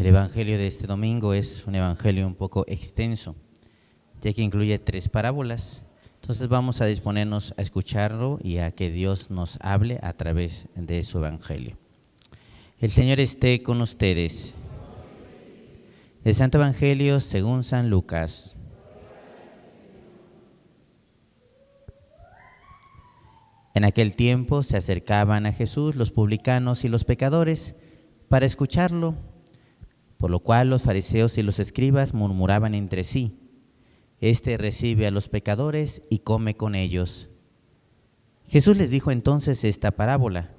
El evangelio de este domingo es un evangelio un poco extenso, ya que incluye 3 parábolas. Entonces vamos a disponernos a escucharlo y a que Dios nos hable a través de su evangelio. El Señor esté con ustedes. El Santo Evangelio según San Lucas. En aquel tiempo se acercaban a Jesús los publicanos y los pecadores para escucharlo, por lo cual los fariseos y los escribas murmuraban entre sí: Este recibe a los pecadores y come con ellos. Jesús les dijo entonces esta parábola: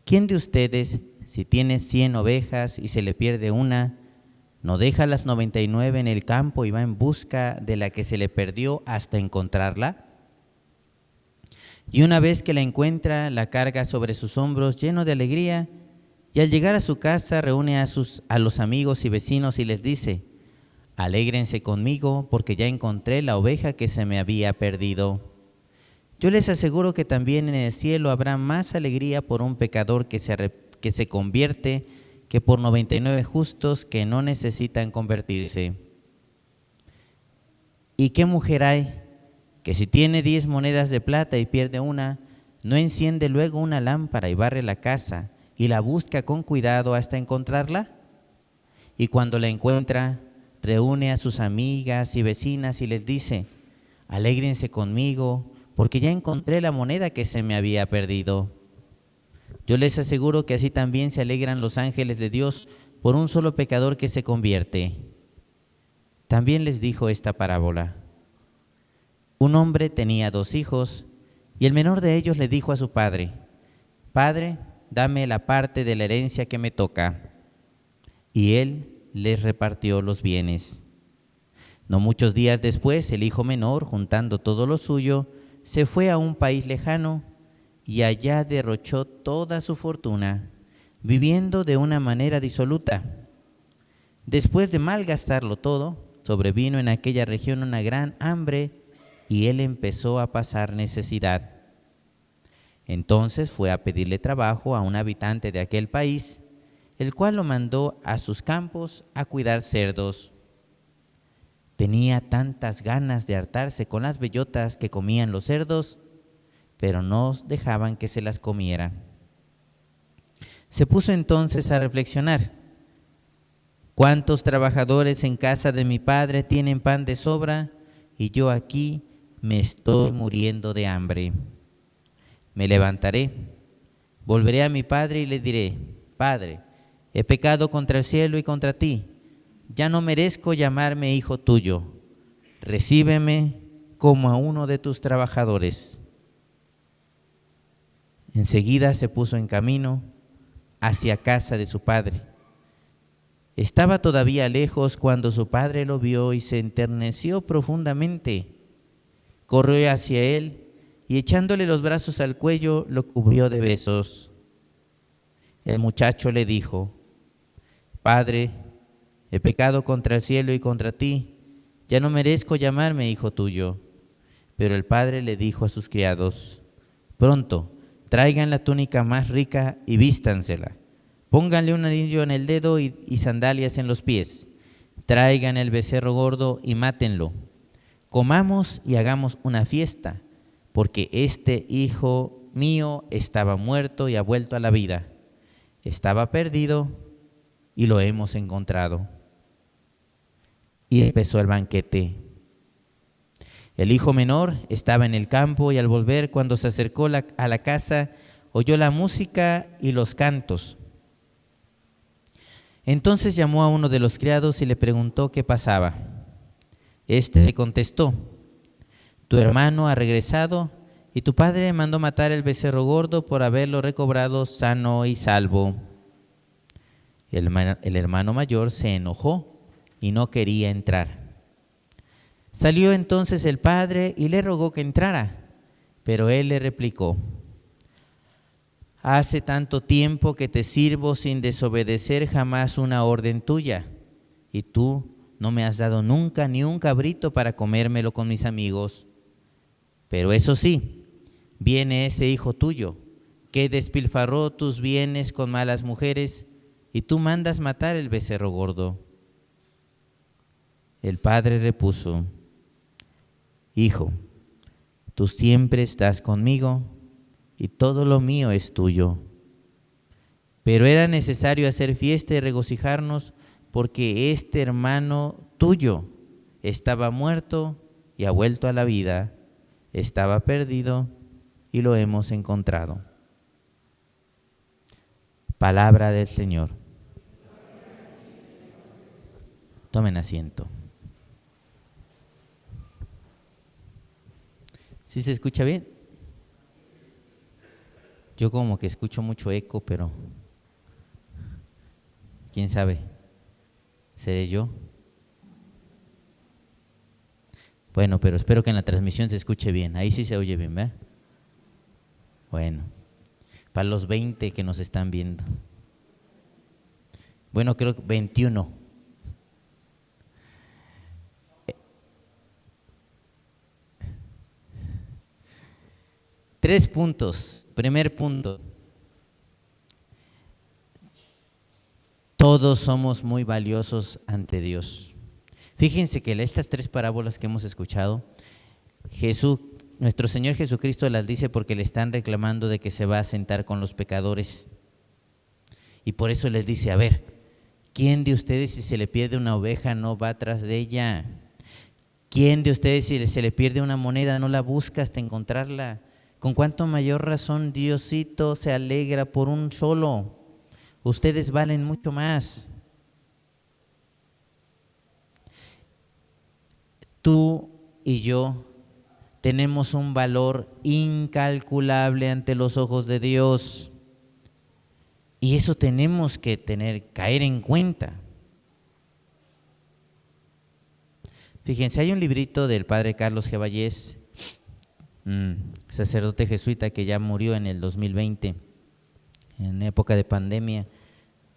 ¿Quién de ustedes, si tiene 100 ovejas y se le pierde una, no deja las 99 en el campo y va en busca de la que se le perdió hasta encontrarla? Y una vez que la encuentra, la carga sobre sus hombros lleno de alegría, y al llegar a su casa reúne a los amigos y vecinos y les dice: Alégrense conmigo porque ya encontré la oveja que se me había perdido. Yo les aseguro que también en el cielo habrá más alegría por un pecador que se convierte que por 99 justos que no necesitan convertirse. ¿Y qué mujer hay que si tiene 10 monedas de plata y pierde una, no enciende luego una lámpara y barre la casa y la busca con cuidado hasta encontrarla? Y cuando la encuentra, reúne a sus amigas y vecinas y les dice: Alégrense conmigo, porque ya encontré la moneda que se me había perdido. Yo les aseguro que así también se alegran los ángeles de Dios por un solo pecador que se convierte. También les dijo esta parábola: Un hombre tenía 2 hijos, y el menor de ellos le dijo a su padre: Padre, dame la parte de la herencia que me toca. Y él les repartió los bienes. No muchos días después, el hijo menor, juntando todo lo suyo, se fue a un país lejano y allá derrochó toda su fortuna, viviendo de una manera disoluta. Después de malgastarlo todo, sobrevino en aquella región una gran hambre y él empezó a pasar necesidad. Entonces fue a pedirle trabajo a un habitante de aquel país, el cual lo mandó a sus campos a cuidar cerdos. Tenía tantas ganas de hartarse con las bellotas que comían los cerdos, pero no dejaban que se las comiera. Se puso entonces a reflexionar: ¿Cuántos trabajadores en casa de mi padre tienen pan de sobra y yo aquí me estoy muriendo de hambre? Me levantaré, volveré a mi padre y le diré: Padre, he pecado contra el cielo y contra ti. Ya no merezco llamarme hijo tuyo. Recíbeme como a uno de tus trabajadores. Enseguida se puso en camino hacia casa de su padre. Estaba todavía lejos cuando su padre lo vio y se enterneció profundamente. Corrió hacia él y echándole los brazos al cuello lo cubrió de besos. El muchacho le dijo: Padre, he pecado contra el cielo y contra ti, ya no merezco llamarme hijo tuyo. Pero el padre le dijo a sus criados: Pronto, traigan la túnica más rica y vístansela. Pónganle un anillo en el dedo y sandalias en los pies. Traigan el becerro gordo y mátenlo. Comamos y hagamos una fiesta, porque este hijo mío estaba muerto y ha vuelto a la vida. Estaba perdido y lo hemos encontrado. Y empezó el banquete. El hijo menor estaba en el campo y al volver, cuando se acercó a la casa, oyó la música y los cantos. Entonces llamó a uno de los criados y le preguntó qué pasaba. Este le contestó: Tu hermano ha regresado y tu padre mandó matar el becerro gordo por haberlo recobrado sano y salvo. El hermano mayor se enojó y no quería entrar. Salió entonces el padre y le rogó que entrara, pero él le replicó: Hace tanto tiempo que te sirvo sin desobedecer jamás una orden tuya, y tú no me has dado nunca ni un cabrito para comérmelo con mis amigos. Pero eso sí, viene ese hijo tuyo, que despilfarró tus bienes con malas mujeres, y tú mandas matar el becerro gordo. El padre repuso: Hijo, tú siempre estás conmigo y todo lo mío es tuyo. Pero era necesario hacer fiesta y regocijarnos porque este hermano tuyo estaba muerto y ha vuelto a la vida, estaba perdido y lo hemos encontrado. Palabra del Señor. Tomen asiento. ¿Sí se escucha bien? Yo como que escucho mucho eco, pero quién sabe. ¿Seré yo? Bueno, pero espero que en la transmisión se escuche bien. Ahí sí se oye bien, ¿verdad? Bueno, para los 20 que nos están viendo. Bueno, creo que 21. Tres puntos. Primer punto. Todos somos muy valiosos ante Dios. Fíjense que estas tres parábolas que hemos escuchado, nuestro Señor Jesucristo las dice porque le están reclamando de que se va a sentar con los pecadores. Y por eso les dice, a ver, ¿quién de ustedes si se le pierde una oveja no va tras de ella? ¿Quién de ustedes si se le pierde una moneda no la busca hasta encontrarla? ¿Con cuánto mayor razón Diosito se alegra por un solo? Ustedes valen mucho más. Tú y yo tenemos un valor incalculable ante los ojos de Dios. Y eso tenemos que caer en cuenta. Fíjense, hay un librito del padre Carlos G. Vallés, sacerdote jesuita que ya murió en el 2020, en época de pandemia,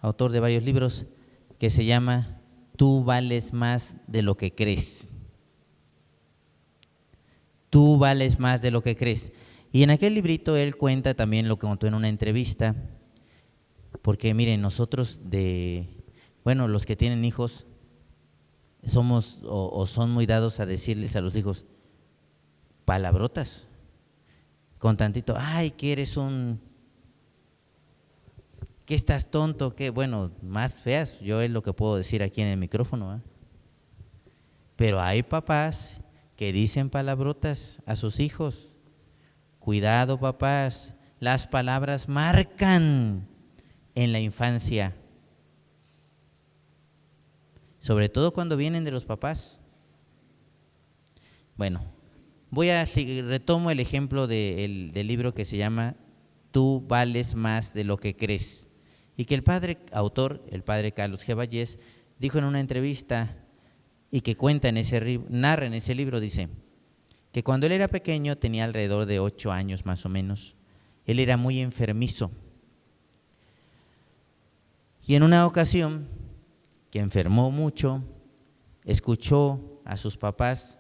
autor de varios libros, que se llama Tú vales más de lo que crees. Tú vales más de lo que crees. Y en aquel librito él cuenta también lo que contó en una entrevista, porque miren, nosotros los que tienen hijos, somos o son muy dados a decirles a los hijos palabrotas, con tantito, ay, que eres que estás tonto, que bueno, más feas, yo es lo que puedo decir aquí en el micrófono, ¿eh? Pero hay papás que dicen palabrotas a sus hijos. Cuidado, papás, las palabras marcan en la infancia, sobre todo cuando vienen de los papás. Bueno, retomo el ejemplo del libro que se llama Tú vales más de lo que crees, y que el padre autor, el padre Carlos G. Vallés, dijo en una entrevista y que narra en ese libro, dice que cuando él era pequeño, tenía alrededor de 8 años más o menos, él era muy enfermizo. Y en una ocasión, que enfermó mucho, escuchó a sus papás,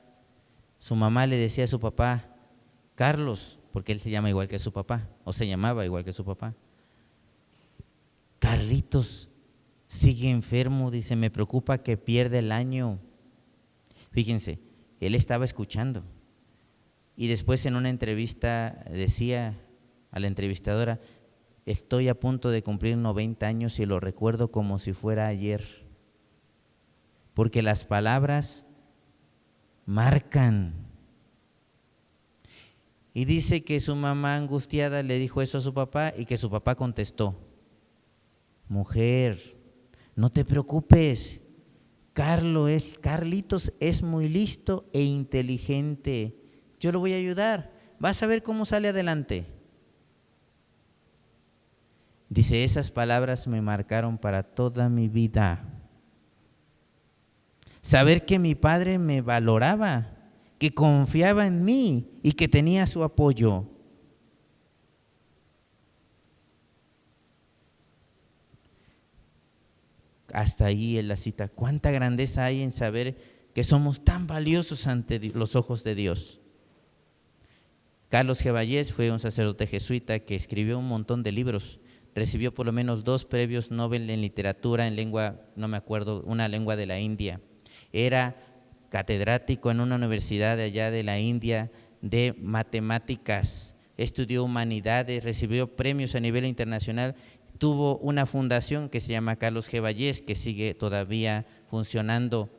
su mamá le decía a su papá, Carlos, porque él se llama igual que su papá, o se llamaba igual que su papá, Carlitos, sigue enfermo, dice, me preocupa que pierda el año. Fíjense, él estaba escuchando. Y después en una entrevista decía a la entrevistadora, estoy a punto de cumplir 90 años y lo recuerdo como si fuera ayer. Porque las palabras marcan. Y dice que su mamá angustiada le dijo eso a su papá y que su papá contestó, mujer, no te preocupes, Carlitos es muy listo e inteligente, yo lo voy a ayudar, vas a ver cómo sale adelante. Dice, esas palabras me marcaron para toda mi vida. Saber que mi padre me valoraba, que confiaba en mí y que tenía su apoyo. Hasta ahí en la cita. Cuánta grandeza hay en saber que somos tan valiosos ante los ojos de Dios. Carlos G. Vallés fue un sacerdote jesuita que escribió un montón de libros recibió por lo menos 2 premios Nobel en literatura en lengua, no me acuerdo, una lengua de la India. Era catedrático en una universidad de allá de la India de matemáticas, estudió humanidades, recibió premios a nivel internacional, tuvo una fundación que se llama Carlos G. Vallés, que sigue todavía funcionando.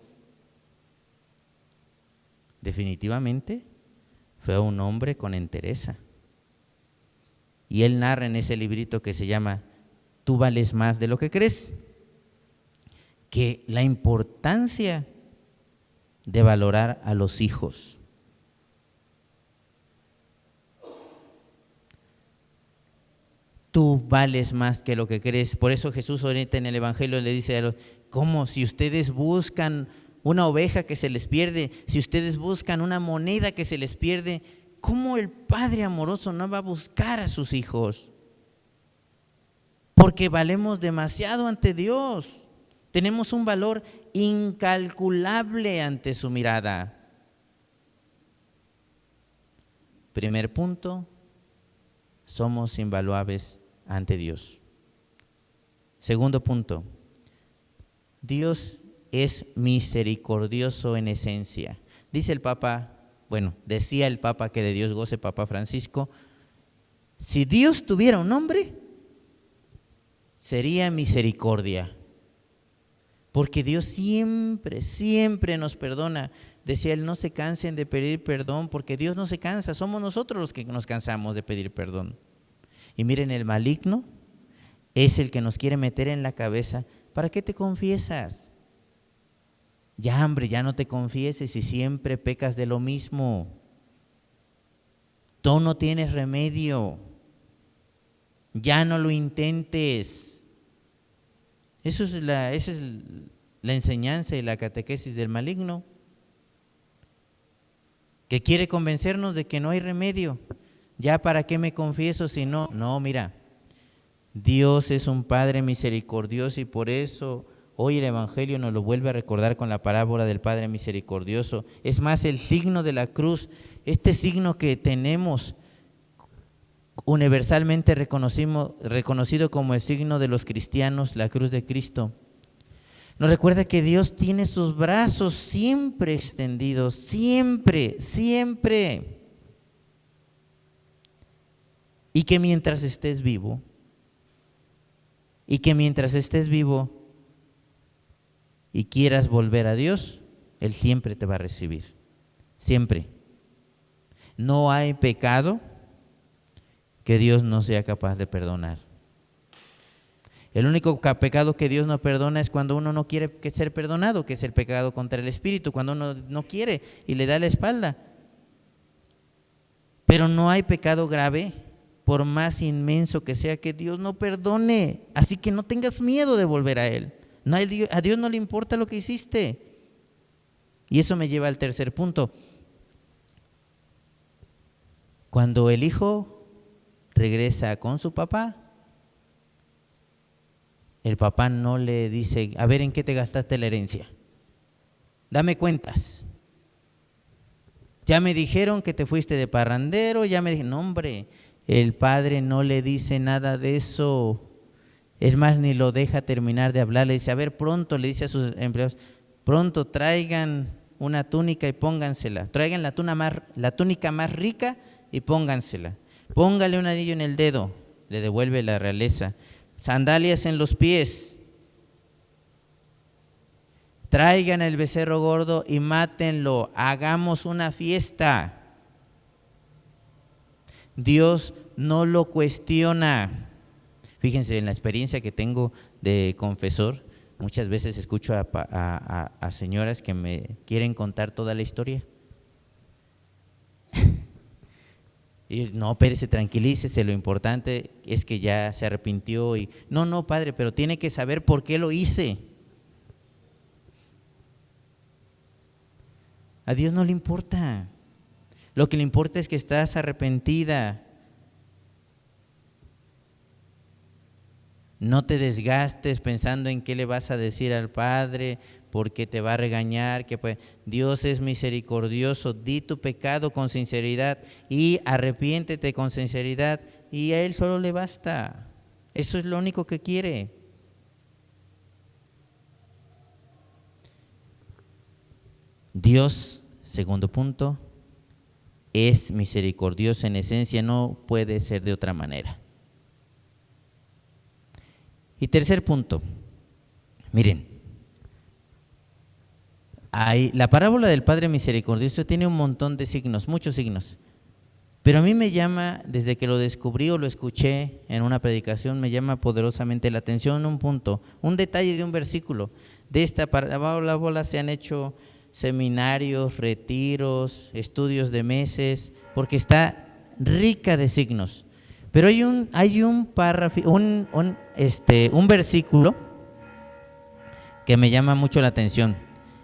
Definitivamente fue un hombre con entereza. Y él narra en ese librito que se llama Tú vales más de lo que crees, que la importancia de valorar a los hijos. Tú vales más que lo que crees. Por eso Jesús ahorita en el Evangelio le dice a los, ¿cómo? Si ustedes buscan una oveja que se les pierde, si ustedes buscan una moneda que se les pierde, ¿cómo el Padre amoroso no va a buscar a sus hijos? Porque valemos demasiado ante Dios. Tenemos un valor incalculable ante su mirada. Primer punto, somos invaluables ante Dios. Segundo punto, Dios es misericordioso en esencia. Dice el Papa, decía el Papa que de Dios goce, Papa Francisco, si Dios tuviera un nombre, sería misericordia. Porque Dios siempre, siempre nos perdona. Decía él, no se cansen de pedir perdón, porque Dios no se cansa, somos nosotros los que nos cansamos de pedir perdón. Y miren, el maligno es el que nos quiere meter en la cabeza, ¿para qué te confiesas? Ya, hombre, ya no te confieses y siempre pecas de lo mismo. Tú no tienes remedio. Ya no lo intentes. Esa es la enseñanza y la catequesis del maligno, que quiere convencernos de que no hay remedio. Ya, ¿para qué me confieso si no? No, mira, Dios es un Padre misericordioso y por eso hoy el Evangelio nos lo vuelve a recordar con la parábola del Padre misericordioso. Es más, el signo de la cruz, signo que tenemos universalmente reconocido como el signo de los cristianos, la cruz de Cristo, nos recuerda que Dios tiene sus brazos siempre extendidos, siempre, siempre. Y que mientras estés vivo, y quieras volver a Dios, Él siempre te va a recibir, siempre. No hay pecado que Dios no sea capaz de perdonar. El único pecado que Dios no perdona es cuando uno no quiere ser perdonado, que es el pecado contra el Espíritu, cuando uno no quiere y le da la espalda. Pero no hay pecado grave, por más inmenso que sea, que Dios no perdone. Así que no tengas miedo de volver a Él. A Dios no le importa lo que hiciste. Y eso me lleva al tercer punto. Cuando el hijo regresa con su papá, el papá no le dice, a ver, ¿en qué te gastaste la herencia? Dame cuentas. Ya me dijeron que te fuiste de parrandero, no, hombre, el padre no le dice nada de eso. Es más, ni lo deja terminar de hablar. Le dice, a ver, pronto, le dice a sus empleados, pronto traigan una túnica y póngansela. Traigan la túnica más rica y póngansela. Póngale un anillo en el dedo, le devuelve la realeza. Sandalias en los pies. Traigan el becerro gordo y mátenlo. Hagamos una fiesta. Dios no lo cuestiona. Fíjense, en la experiencia que tengo de confesor, muchas veces escucho a señoras que me quieren contar toda la historia. Y no, espérese, tranquilícese, lo importante es que ya se arrepintió. No, padre, pero tiene que saber por qué lo hice. A Dios no le importa. Lo que le importa es que estás arrepentida. No te desgastes pensando en qué le vas a decir al Padre, porque te va a regañar. Dios es misericordioso. Di tu pecado con sinceridad y arrepiéntete con sinceridad, y a Él solo le basta. Eso es lo único que quiere. Dios, segundo punto, es misericordioso en esencia, no puede ser de otra manera. Y tercer punto, miren, la parábola del Padre Misericordioso tiene un montón de signos, muchos signos, pero a mí me llama, desde que lo descubrí o lo escuché en una predicación, me llama poderosamente la atención un punto, un detalle de un versículo. De esta parábola se han hecho seminarios, retiros, estudios de meses, porque está rica de signos. Pero hay un párrafo, un versículo que me llama mucho la atención.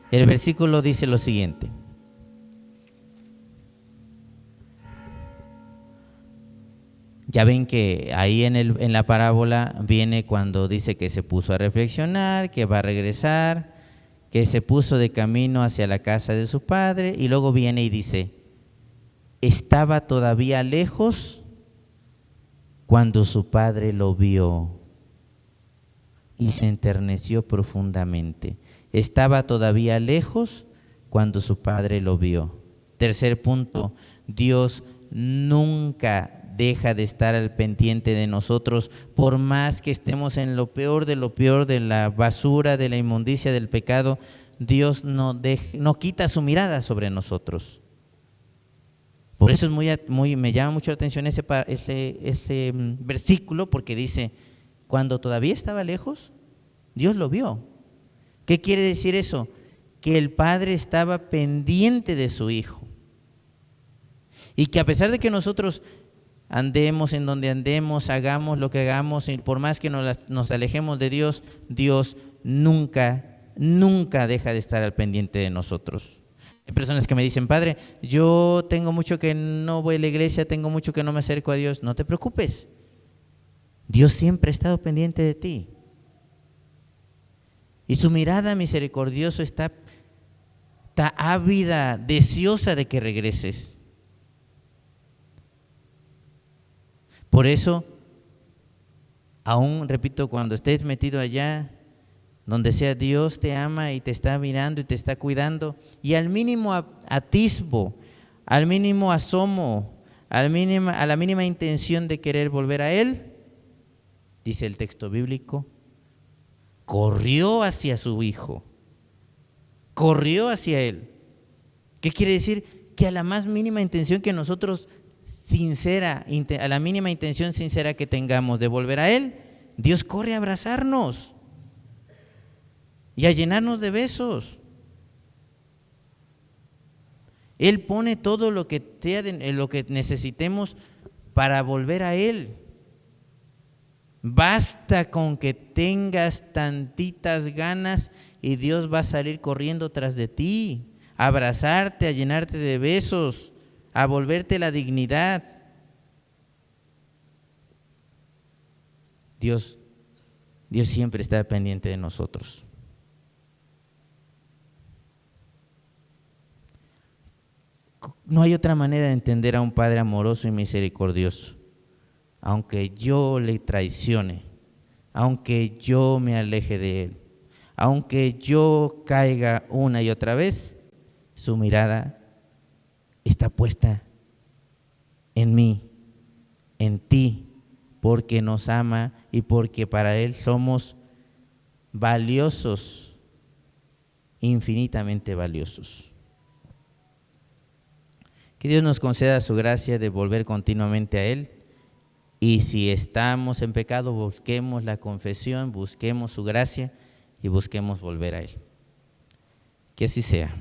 El versículo dice lo siguiente: ya ven que ahí en la parábola viene cuando dice que se puso a reflexionar, que va a regresar, que se puso de camino hacia la casa de su padre, y luego viene y dice, estaba todavía lejos cuando su padre lo vio y se enterneció profundamente. Estaba todavía lejos cuando su padre lo vio. Tercer punto, Dios nunca deja de estar al pendiente de nosotros, por más que estemos en lo peor, de la basura, de la inmundicia, del pecado. Dios no quita su mirada sobre nosotros. Por eso me llama mucho la atención ese versículo, porque dice, cuando todavía estaba lejos, Dios lo vio. ¿Qué quiere decir eso? Que el Padre estaba pendiente de su Hijo. Y que a pesar de que nosotros andemos en donde andemos, hagamos lo que hagamos, y por más que nos alejemos de Dios, Dios nunca deja de estar al pendiente de nosotros. Hay personas que me dicen, Padre, yo tengo mucho que no voy a la iglesia, tengo mucho que no me acerco a Dios. No te preocupes, Dios siempre ha estado pendiente de ti. Y su mirada misericordiosa está ávida, deseosa de que regreses. Por eso, aún repito, cuando estés metido allá, donde sea, Dios te ama y te está mirando y te está cuidando. Y al mínimo atisbo, al mínimo asomo, a la mínima intención de querer volver a Él, dice el texto bíblico, corrió hacia su Hijo, corrió hacia Él. ¿Qué quiere decir? Que a la más mínima intención que nosotros a la mínima intención sincera que tengamos de volver a Él, Dios corre a abrazarnos y a llenarnos de besos. Él pone todo lo que necesitemos para volver a Él. Basta con que tengas tantitas ganas y Dios va a salir corriendo tras de ti, a abrazarte, a llenarte de besos, a volverte la dignidad. Dios siempre está pendiente de nosotros. No hay otra manera de entender a un Padre amoroso y misericordioso. Aunque yo le traicione, aunque yo me aleje de Él, aunque yo caiga una y otra vez, su mirada está puesta en mí, en ti, porque nos ama y porque para Él somos valiosos, infinitamente valiosos. Que Dios nos conceda su gracia de volver continuamente a Él. Y si estamos en pecado, busquemos la confesión, busquemos su gracia y busquemos volver a Él. Que así sea.